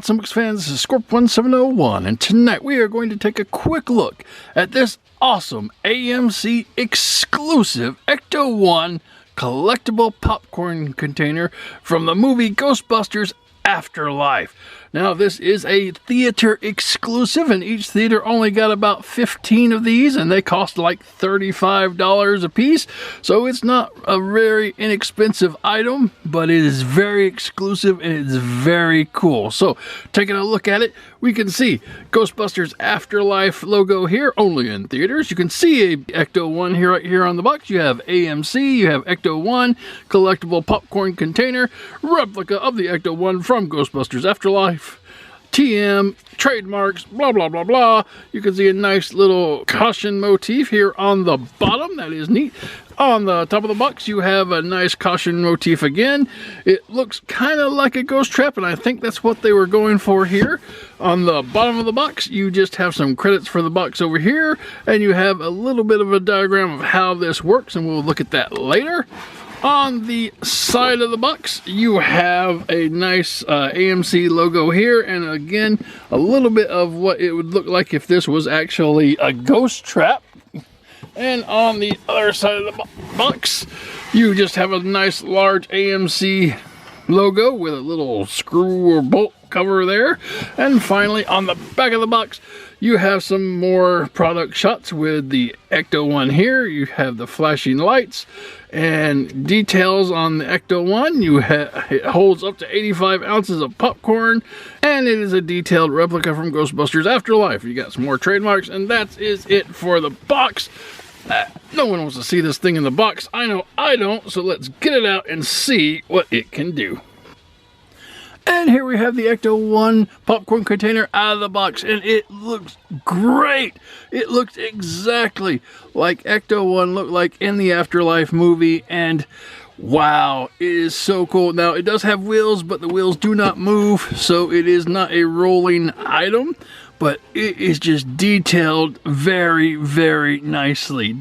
Lots of Books fans, this is Scorp1701, and tonight we are going to take a quick look at this awesome AMC exclusive Ecto-1 collectible popcorn container from the movie Ghostbusters Afterlife. Now, this is a theater exclusive, and each theater only got about 15 of these, and they cost like $35 a piece. So it's not a very inexpensive item, but it is very exclusive and it's very cool. So, taking a look at it, we can see Ghostbusters Afterlife logo here, only in theaters. You can see a Ecto-1 here, right here on the box. You have AMC, you have Ecto-1 collectible popcorn container, replica of the Ecto-1 from Ghostbusters Afterlife. TM, trademarks, blah, blah, blah, blah. You can see a nice little caution motif here on the bottom. That is neat. On the top of the box, you have a nice caution motif again. It looks kind of like a ghost trap, and I think that's what they were going for here. On the bottom of the box, you just have some credits for the box over here, and you have a little bit of a diagram of how this works, and we'll look at that later. On the side of the box, you have a nice AMC logo here, and again, a little bit of what it would look like if this was actually a ghost trap. And on the other side of the box, you just have a nice large AMC logo with a little screw or bolt cover there. And finally, on the back of the box, you have some more product shots with the Ecto-1 here. You have the flashing lights and details on the Ecto-1. It holds up to 85 ounces of popcorn, and it is a detailed replica from Ghostbusters Afterlife. You got some more trademarks, and that is it for the box. No one wants to see this thing in the box. I know I don't, so let's get it out and see what it can do. And here we have the Ecto-1 popcorn container out of the box, and it looks great. It looks exactly like Ecto-1 looked like in the Afterlife movie, and wow, it is so cool. Now, it does have wheels, but the wheels do not move, so it is not a rolling item, but it is just detailed very, very nicely.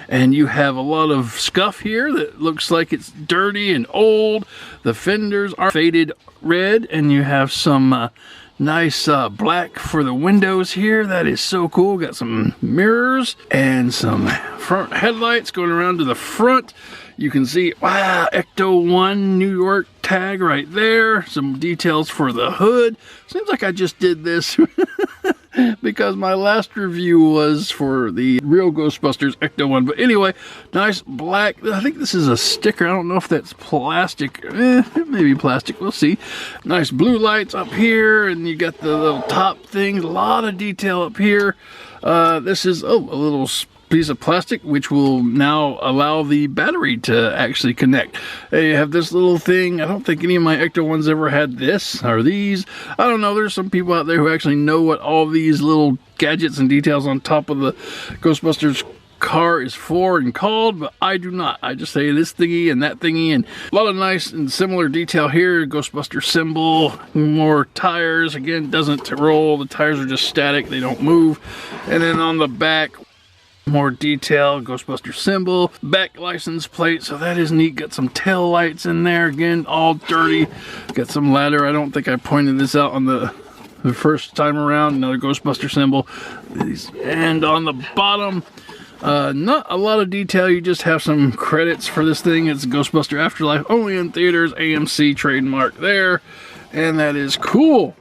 And you have a lot of scuff here that looks like it's dirty and old. The fenders are faded red, and you have some nice black for the windows here. That is so cool. Got some mirrors and some front headlights going around to the front. You can see, wow, Ecto-1 New York tag right there. Some details for the hood. Seems like I just did this because my last review was for the real Ghostbusters Ecto-1. But anyway, nice black. I think this is a sticker. I don't know if that's plastic. It may be plastic. We'll see. Nice blue lights up here, and you got the little top things. A lot of detail up here. This is, a little piece of plastic which will now allow the battery to actually connect. You have this little thing. I don't think any of my Ecto-1s ever had this or these. I don't know. There's some people out there who actually know what all these little gadgets and details on top of the Ghostbusters car is for and called, but I do not. I just say this thingy and that thingy, and a lot of nice and similar detail here. Ghostbuster symbol, more tires. Again, doesn't roll. The tires are just static. They don't move. And then on the back, more detail, Ghostbuster symbol, back license plate, so that is neat. Got some tail lights in there, again, all dirty. Got some ladder. I don't think I pointed this out on the first time around. Another Ghostbuster symbol. And on the bottom, not a lot of detail. You just have some credits for this thing. It's Ghostbuster Afterlife, only in theaters, AMC trademark there, and that is cool.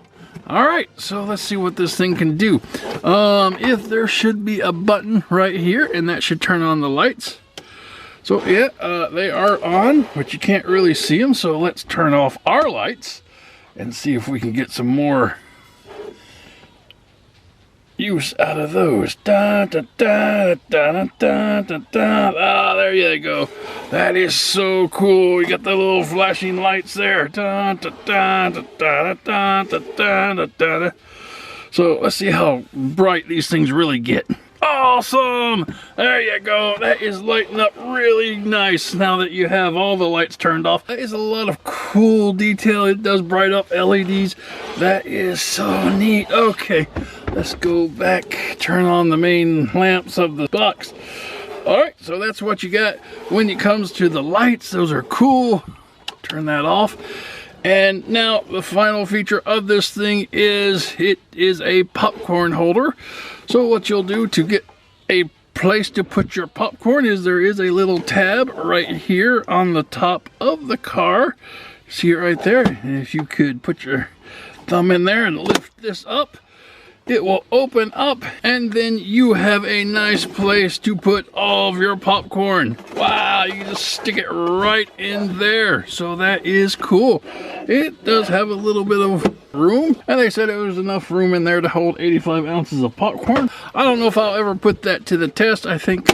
Alright, so let's see what this thing can do. If there should be a button right here, and that should turn on the lights. So yeah, they are on, but you can't really see them, so let's turn off our lights and see if we can get some more use out of those. Da, da, da, da, da, da, da. Ah, there you go. That is so cool. You got the little flashing lights there. Da, da, da, da, da, da, da, da, da, da. So let's see how bright these things really get. Awesome! There you go. That is lighting up really nice now that you have all the lights turned off. That is a lot of cool detail. It does bright up LEDs. That is so neat. Okay, let's go back, turn on the main lamps of the box. Alright, so that's what you got when it comes to the lights. Those are cool. Turn that off. And now the final feature of this thing is it is a popcorn holder. So what you'll do to get a place to put your popcorn is there is a little tab right here on the top of the car. See it right there? And if you could put your thumb in there and lift this up, it will open up, and then you have a nice place to put all of your popcorn. Wow, you just stick it right in there. So that is cool. It does have a little bit of room, and they said it was enough room in there to hold 85 ounces of popcorn. I don't know if I'll ever put that to the test. I think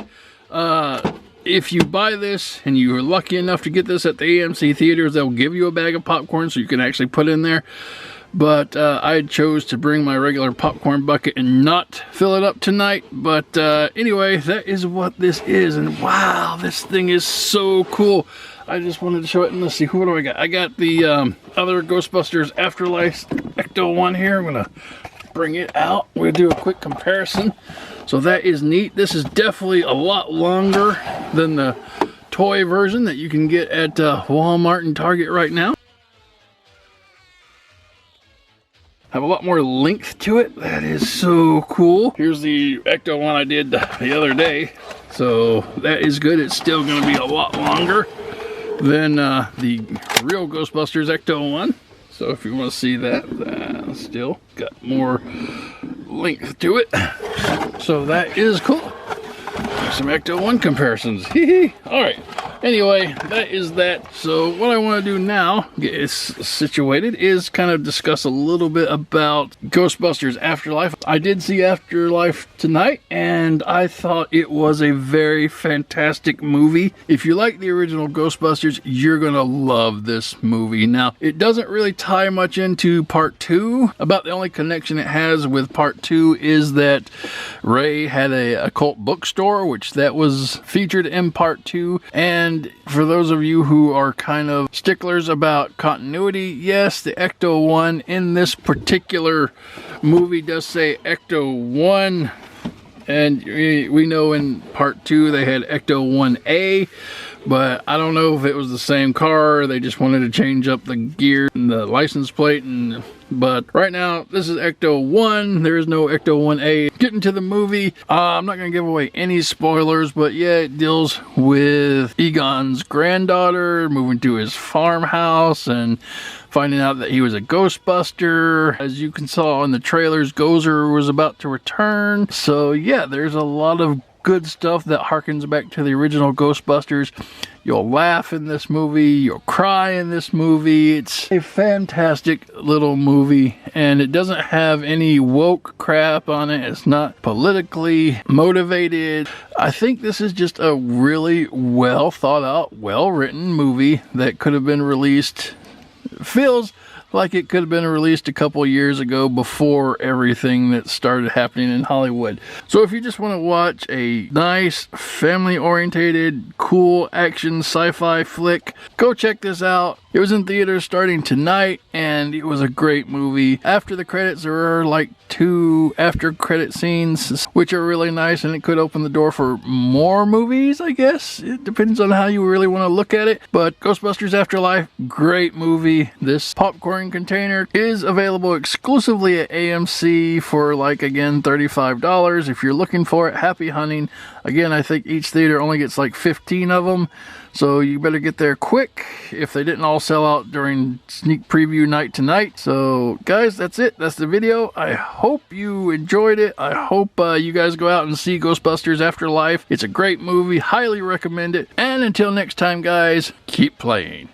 if you buy this and you're lucky enough to get this at the AMC theaters, they'll give you a bag of popcorn so you can actually put in there. But I chose to bring my regular popcorn bucket and not fill it up tonight. But anyway, that is what this is. And wow, this thing is so cool. I just wanted to show it. And let's see, what do I got? I got the other Ghostbusters Afterlife Ecto-1 here. I'm going to bring it out. We'll do a quick comparison. So that is neat. This is definitely a lot longer than the toy version that you can get at Walmart and Target right now. Have a lot more length to it. That is so cool. Here's the Ecto-1 I did the other day. So that is good. It's still going to be a lot longer than the real Ghostbusters Ecto-1. So if you want to see that, still got more length to it. So that is cool. Some Ecto-1 comparisons. All right. Anyway, that is that. So what I want to do now, get situated, is kind of discuss a little bit about Ghostbusters Afterlife. I did see Afterlife tonight, and I thought it was a very fantastic movie. If you like the original Ghostbusters, you're going to love this movie. Now, it doesn't really tie much into Part 2. About the only connection it has with Part 2 is that Ray had a occult bookstore, which that was featured in Part 2. And for those of you who are kind of sticklers about continuity, yes, the Ecto-1 in this particular movie does say Ecto-1. And we know in Part 2 they had Ecto-1A. But I don't know if it was the same car, they just wanted to change up the gear and the license plate. But right now, this is Ecto-1. There is no Ecto-1A. Getting to the movie, I'm not going to give away any spoilers, but yeah, it deals with Egon's granddaughter moving to his farmhouse and finding out that he was a Ghostbuster. As you can saw in the trailers, Gozer was about to return. So yeah, there's a lot of good stuff that harkens back to the original Ghostbusters. You'll laugh in this movie, you'll cry in this movie. It's a fantastic little movie, and it doesn't have any woke crap on it. It's not politically motivated. I think this is just a really well thought out, well written movie that could have been released. It feels like it could have been released a couple years ago before everything that started happening in Hollywood. So if you just want to watch a nice, family-oriented, cool action sci-fi flick, go check this out. It was in theaters starting tonight, and it was a great movie. After the credits, there are like 2 after-credit scenes, which are really nice, and it could open the door for more movies, I guess. It depends on how you really want to look at it. But Ghostbusters Afterlife, great movie. This popcorn container is available exclusively at AMC for, like, again, $35. If you're looking for it, happy hunting. Again, I think each theater only gets like 15 of them. So you better get there quick if they didn't all sell out during sneak preview night tonight. So guys, that's it. That's the video. I hope you enjoyed it. I hope you guys go out and see Ghostbusters Afterlife. It's a great movie. Highly recommend it. And until next time, guys, keep playing.